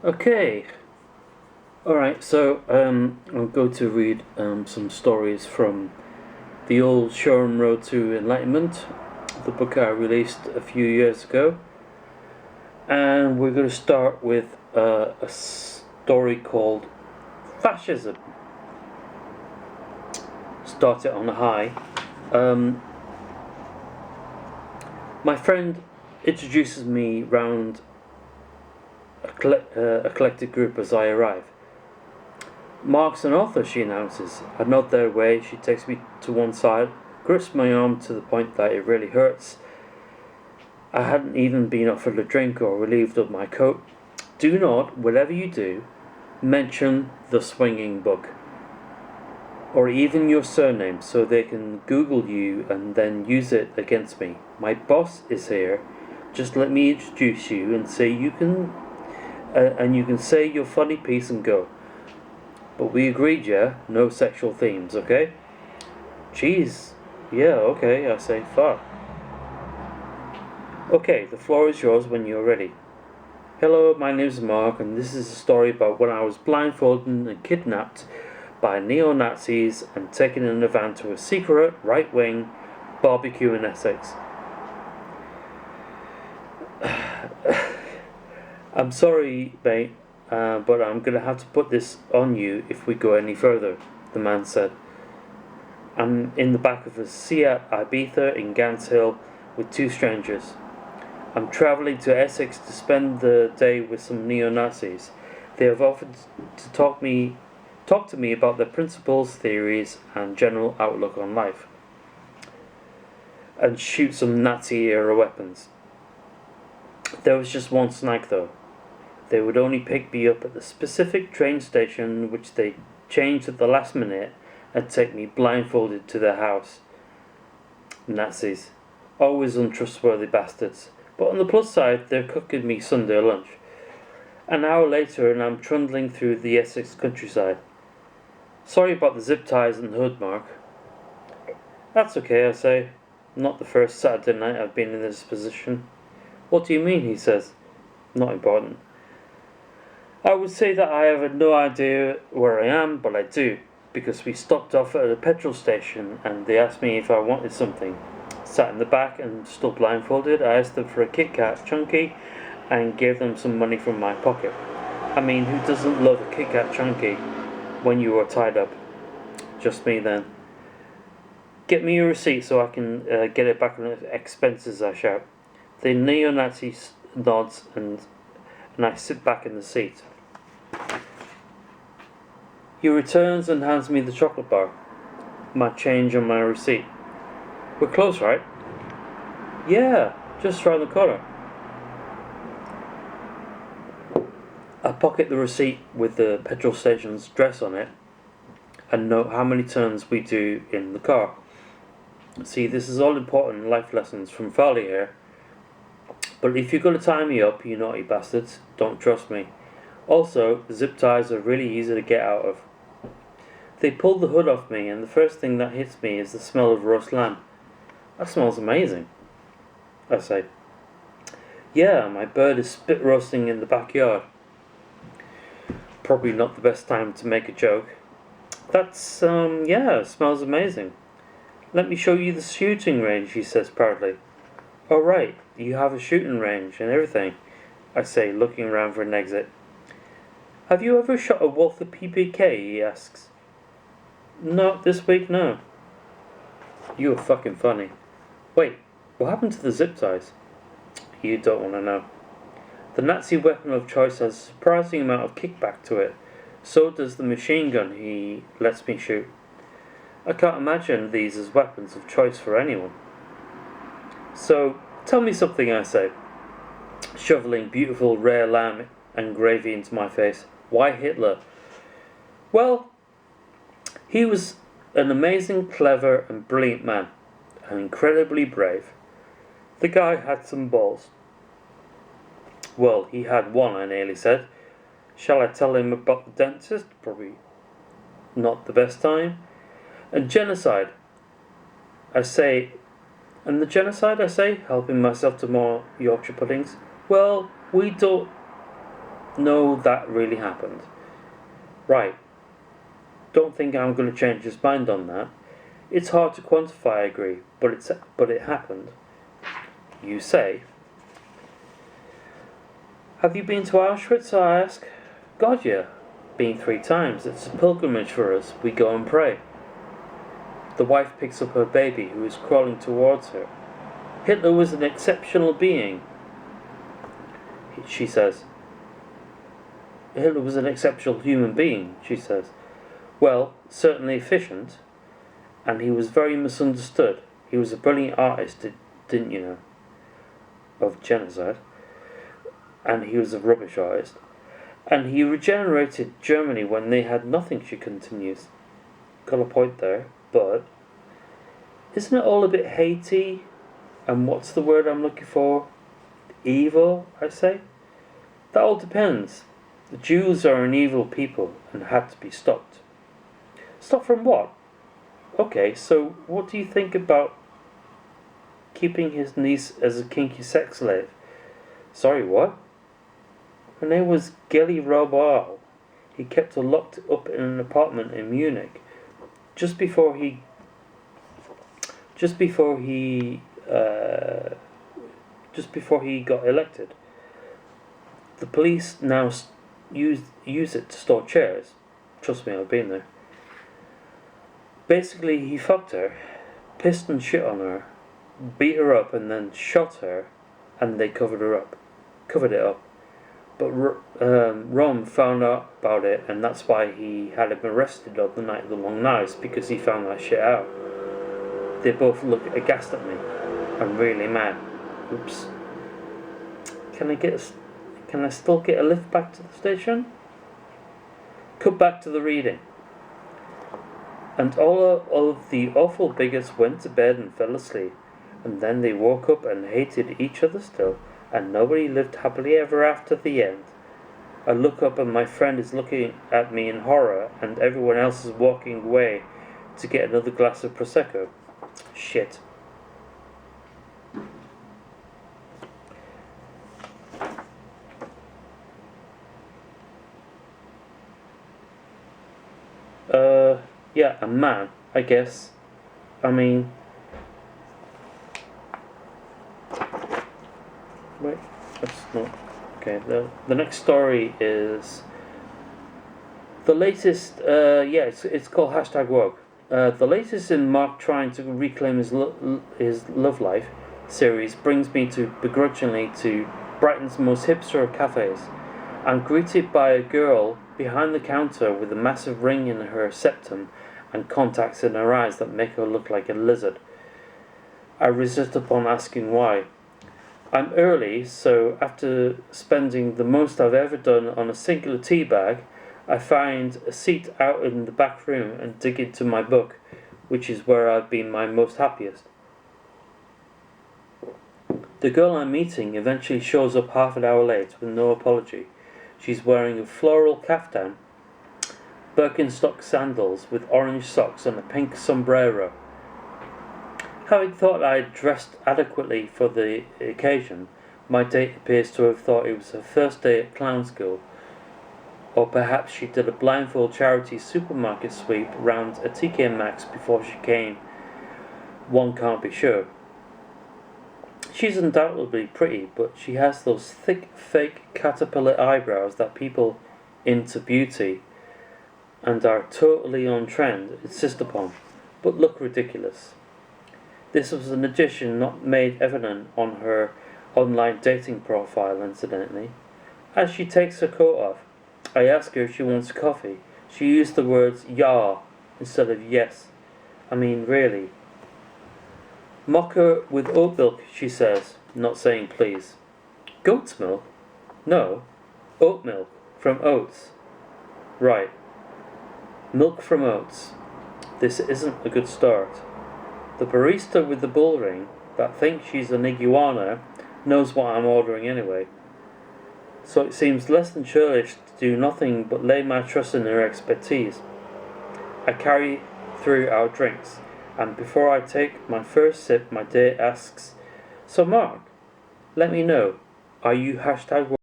Okay, alright, so I'm going to read some stories from the Old Shoreham Road to Enlightenment, the book I released a few years ago. And we're going to start with a story called Fascism. Start it on a high. My friend introduces me round a collected group as I arrive. Mark's an author, she announces. I nod their way. She takes me to one side, grips my arm to the point that it really hurts. I hadn't even been offered a drink or relieved of my coat. Do not, whatever you do, mention the swinging book. Or even your surname, so they can Google you and then use it against me. My boss is here. Just let me introduce you and say you can say your funny piece and go. But we agreed, yeah? No sexual themes, okay? Jeez. Yeah, okay, I say. Fuck. Okay, the floor is yours when you're ready. Hello, my name's Mark, and this is a story about when I was blindfolded and kidnapped by neo-Nazis and taken in a van to a secret right-wing barbecue in Essex. I'm sorry, mate, but I'm going to have to put this on you if we go any further, the man said. I'm in the back of a Seat Ibiza in Gants Hill with two strangers. I'm travelling to Essex to spend the day with some neo-Nazis. They have offered to talk to me about their principles, theories, and general outlook on life, and shoot some Nazi-era weapons. There was just one snag, though. They would only pick me up at the specific train station, which they changed at the last minute, and take me blindfolded to their house. Nazis. Always untrustworthy bastards. But on the plus side, they're cooking me Sunday lunch. An hour later, and I'm trundling through the Essex countryside. Sorry about the zip ties and hood, Mark. That's okay, I say. Not the first Saturday night I've been in this position. What do you mean, he says. Not important. I would say that I have no idea where I am, but I do, because we stopped off at a petrol station and they asked me if I wanted something. Sat in the back and still blindfolded, I asked them for a Kit Kat Chunky and gave them some money from my pocket. I mean, who doesn't love a Kit Kat Chunky when you are tied up? Just me then. Get me a receipt so I can get it back on expenses, I shout. The neo-Nazi nods and I sit back in the seat. He returns and hands me the chocolate bar, my change and my receipt. We're close, right? Yeah, just round the corner. I pocket the receipt with the petrol station's address on it and note how many turns we do in the car. See, this is all important life lessons from Farley here. But if you're going to tie me up, you naughty bastards, don't trust me. Also, the zip ties are really easy to get out of. They pulled the hood off me, and the first thing that hits me is the smell of roast lamb. That smells amazing, I say. Yeah, my bird is spit roasting in the backyard. Probably not the best time to make a joke. That's, it smells amazing. Let me show you the shooting range, he says proudly. Oh right, you have a shooting range and everything, I say, looking around for an exit. Have you ever shot a Walther PPK, he asks. Not this week, no. You are fucking funny. Wait, what happened to the zip ties? You don't want to know. The Nazi weapon of choice has a surprising amount of kickback to it. So does the machine gun he lets me shoot. I can't imagine these as weapons of choice for anyone. So, tell me something, I say, shoveling beautiful rare lamb and gravy into my face. Why Hitler? Well, he was an amazing, clever and brilliant man, and incredibly brave. The guy had some balls. Well, he had one, I nearly said. Shall I tell him about the dentist? Probably not the best time. And genocide, I say, helping myself to more Yorkshire puddings. Well, we don't No, that really happened. Right. Don't think I'm going to change his mind on that. It's hard to quantify, I agree, but it happened. You say. Have you been to Auschwitz, I ask. God, yeah. Been 3 times. It's a pilgrimage for us. We go and pray. The wife picks up her baby, who is crawling towards her. Hitler was an exceptional being, she says. Hitler was an exceptional human being, she says. Well, certainly efficient, and he was very misunderstood. He was a brilliant artist, didn't you know, of genocide, and he was a rubbish artist. And he regenerated Germany when they had nothing, she continues. Got a point there, but isn't it all a bit hatey? And what's the word I'm looking for? Evil, I say? That all depends. The Jews are an evil people and had to be stopped. Stopped from what? Okay, so what do you think about keeping his niece as a kinky sex slave? Sorry, what? Her name was Gelly Robau. He kept her locked up in an apartment in Munich just before he got elected. The police now use it to store chairs. Trust me, I've been there. Basically, he fucked her, pissed and shit on her, beat her up, and then shot her, and they covered it up. But Rom found out about it, and that's why he had him arrested on the night of the long knives, because he found that shit out. They both look aghast at me. I'm really mad. Oops. Can I still get a lift back to the station? Cut back to the reading. And all of the awful bigots went to bed and fell asleep, and then they woke up and hated each other still, and nobody lived happily ever after the end. I look up and my friend is looking at me in horror, and everyone else is walking away to get another glass of Prosecco. Shit. Yeah, a man, I guess. I mean... Wait, that's not... Okay, the next story is... The latest, it's called #woke. The latest in Mark trying to reclaim his love life series brings me begrudgingly to Brighton's most hipster of cafes. I'm greeted by a girl behind the counter with a massive ring in her septum and contacts in her eyes that make her look like a lizard. I resist upon asking why. I'm early, so after spending the most I've ever done on a singular tea bag, I find a seat out in the back room and dig into my book, which is where I've been my most happiest. The girl I'm meeting eventually shows up half an hour late with no apology. She's wearing a floral caftan, Birkenstock sandals with orange socks and a pink sombrero. Having thought I had dressed adequately for the occasion, my date appears to have thought it was her first day at clown school. Or perhaps she did a blindfold charity supermarket sweep round a TK Maxx before she came. One can't be sure. She's undoubtedly pretty, but she has those thick, fake caterpillar eyebrows that people into beauty and are totally on trend insist upon, but look ridiculous. This was an addition not made evident on her online dating profile, incidentally. As she takes her coat off, I ask her if she wants coffee. She used the words "ja" instead of "yes." I mean, really. Mocha with oat milk, she says, not saying please. Goat's milk? No. Oat milk. From oats. Right. Milk from oats. This isn't a good start. The barista with the bull ring, that thinks she's an iguana, knows what I'm ordering anyway. So it seems less than churlish to do nothing but lay my trust in her expertise. I carry through our drinks, and before I take my first sip, my date asks, "So Mark, let me know, are you #woke?"